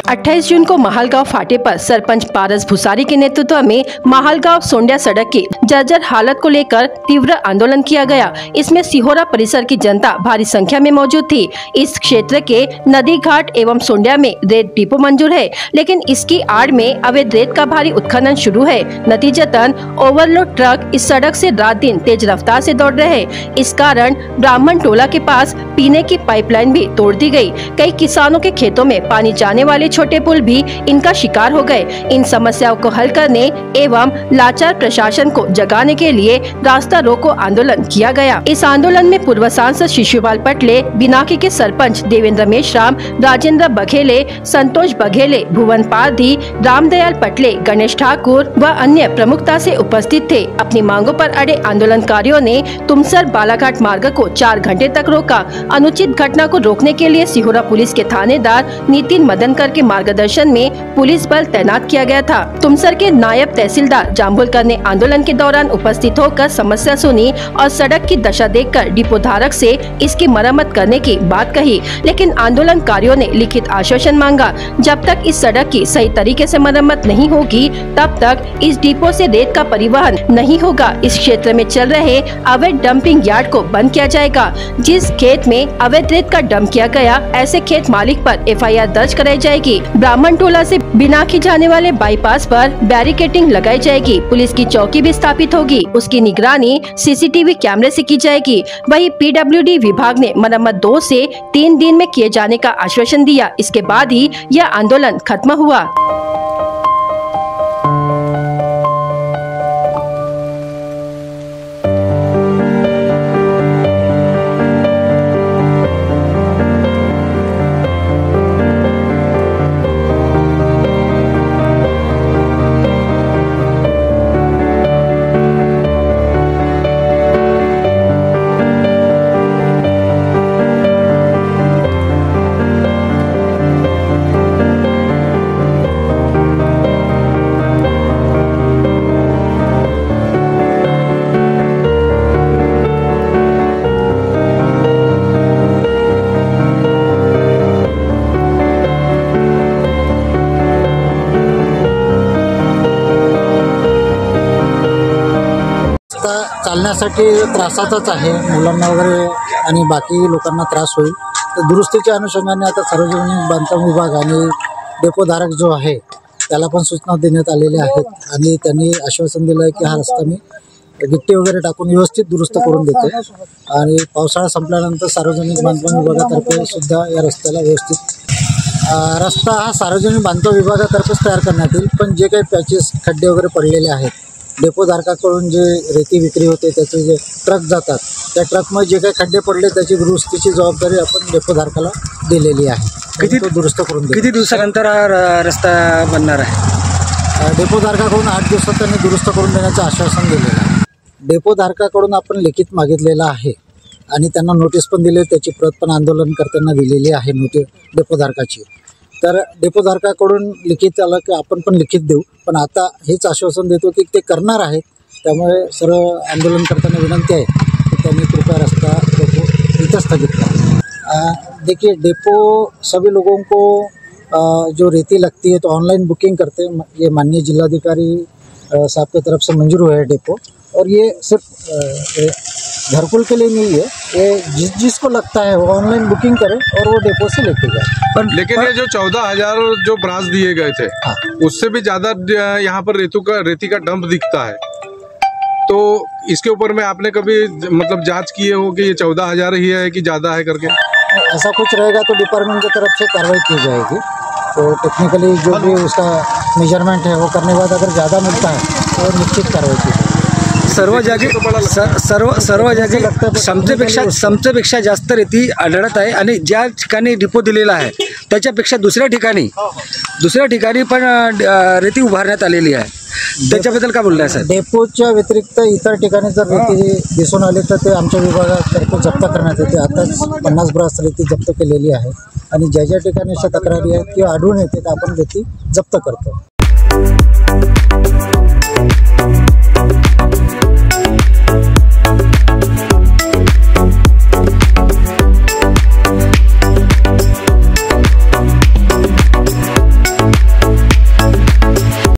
28 जून को महालगांव फाटे पर सरपंच पारस भुसारी के नेतृत्व में महालगांव सोंडिया सड़क की जर्जर हालत को लेकर तीव्र आंदोलन किया गया। इसमें सिहोरा परिसर की जनता भारी संख्या में मौजूद थी। इस क्षेत्र के नदी घाट एवं सोंडिया में रेत डिपो मंजूर है, लेकिन इसकी आड़ में अवैध रेत का भारी उत्खनन शुरू है। नतीजतन ओवरलोड ट्रक इस सड़क से रात दिन तेज रफ्तार से दौड़ रहे हैं। इस कारण ब्राह्मण टोला के पास पीने की पाइपलाइन भी तोड़ दी गई। कई किसानों के खेतों में पानी जाने वाले छोटे पुल भी इनका शिकार हो गए। इन समस्याओं को हल करने एवं लाचार प्रशासन को जगाने के लिए रास्ता रोको आंदोलन किया गया। इस आंदोलन में पूर्व सांसद शिशुपाल पटले, बिनाकी के सरपंच देवेंद्र मेश्राम, राजेंद्र बघेले, संतोष बघेले, भुवन पारधी, रामदयाल पटले, गणेश ठाकुर व अन्य प्रमुखता से उपस्थित थे। अपनी मांगों पर अड़े आंदोलनकारियों ने तुमसर बालाघाट मार्ग को 4 घंटे तक रोका। अनुचित घटना को रोकने के लिए सिहोरा पुलिस के थानेदार नितिन मदनकर के मार्गदर्शन में पुलिस बल तैनात किया गया था। तुमसर के नायब तहसीलदार जाम्बुलकर ने आंदोलन के दौरान उपस्थित होकर समस्या सुनी और सड़क की दशा देखकर डिपो धारक से इसकी मरम्मत करने की बात कही, लेकिन आंदोलनकारियों ने लिखित आश्वासन मांगा। जब तक इस सड़क की सही तरीके से मरम्मत नहीं होगी, तब तक इस डिपो से रेत का परिवहन नहीं होगा। इस क्षेत्र में चल रहे अवैध डंपिंग यार्ड को बंद किया जाएगा। जिस खेत में अवैध रेत का डंप किया गया, ऐसे खेत मालिक पर FIR दर्ज कराई जाएगी। ब्राह्मण टोला से बिनाकी जाने वाले बाईपास पर बैरिकेडिंग लगाई जाएगी। पुलिस की चौकी भी स्थापित होगी। उसकी निगरानी CCTV कैमरे से की जाएगी। वहीं PWD विभाग ने मरम्मत 2 से 3 दिन में किए जाने का आश्वासन दिया। इसके बाद ही यह आंदोलन खत्म हुआ। चालण्यासाठी त्रासाचाच आहे, मुलांना वगैरे आणि बाकी लोकांना त्रास होईल। तर दुरुस्तीच्या अनुषंगाने आता सार्वजनिक बांधकाम विभाग आणि डेपोधारक जो आहे त्याला पण सूचना देण्यात आलेल्या आहेत आणि त्यांनी आश्वासन दिलं आहे की हा रस्ता मी गिट्टी वगैरे टाकून व्यवस्थित दुरुस्त करून देते आणि पावसाळा संपल्यानंतर सार्वजनिक बांधकाम विभागातर्फे सुद्धा या रस्त्याला व्यवस्थित रस्ता हा सार्वजनिक बांधकाम विभागातर्फेच तयार करण्यात येईल। पण जे काही पॅचेस खड्डे वगैरे पडलेले आहेत, डेपोधारकाकडून जे रेती विक्री होते त्याचे जे ट्रक जातात, त्या ट्रकमध्ये जे काही खड्डे पडले त्याची दुरुस्तीची जबाबदारी आपण डेपोधारकाला दिलेली आहे। तो दुरुस्त करून देईल। किती दिवसानंतर हा रस्ता बनणार आहे? डेपोधारकाकडून 8 दिवसात त्यांनी दुरुस्त करून देण्याचं आश्वासन दिलेलं आहे। डेपोधारकाकडून आपण लिखित मागितलेलं आहे आणि त्यांना नोटीस पण दिली, त्याची प्रत पण आंदोलनकर्त्यांना दिलेली आहे नोटीस डेपोधारकाची। तर डेपोधारकाकडून लिखित आलं की आपण पण लिखित देऊ, पण आता हेच आश्वासन देतो की ते करणार आहेत। त्यामुळे सर्व आंदोलनकर्त्यांना विनंती आहे की त्यांनी कृपया रस्ता डेपो इथं स्थगित करा। देखिए, डेपो सभी लोगों को जो रेती लगती है तो ऑनलाइन बुकिंग करते हैं। ये माननीय जिलाधिकारी साहब की तरफ से मंजूर हुआ है डेपो, और ये सिर्फ घरकुल के लिए नहीं है, ये जिसको लगता है वो ऑनलाइन बुकिंग करे और वो डेपो से लेके जाए। पर लेकिन ये जो 14,000 जो ब्रांच दिए गए थे, हाँ, उससे भी ज़्यादा यहाँ पर रेती का डंप दिखता है। तो इसके ऊपर में आपने कभी मतलब जांच किए हो कि ये 14,000 ही है कि ज़्यादा है करके? ऐसा कुछ रहेगा तो डिपार्टमेंट की तरफ से कार्रवाई की जाएगी। तो टेक्निकली जो भी उसका मेजरमेंट है वो करने के बाद अगर ज़्यादा मिलता है तो निश्चित कार्रवाई की जाएगी। सर्व जागी क्षमतेपेक्षा जास्त रेती आढळत आहे आणि ज्या ठिकाणी डिपो दिलेला आहे त्याच्यापेक्षा दुसऱ्या ठिकाणी पण रेती उभारण्यात आलेली आहे। त्याच्याबद्दल काय बोलणार सर? डेपोच्या व्यतिरिक्त इतर ठिकाणी जर रेती दिसून आली तर ते आमच्या विभागातर्फे जप्त करण्यात येते। आताच 50 ब्रास रेती जप्त केलेली आहे आणि ज्या ज्या ठिकाणी अशा तक्रारी आहेत किंवा आढळून येते तर आपण रेती जप्त करतो।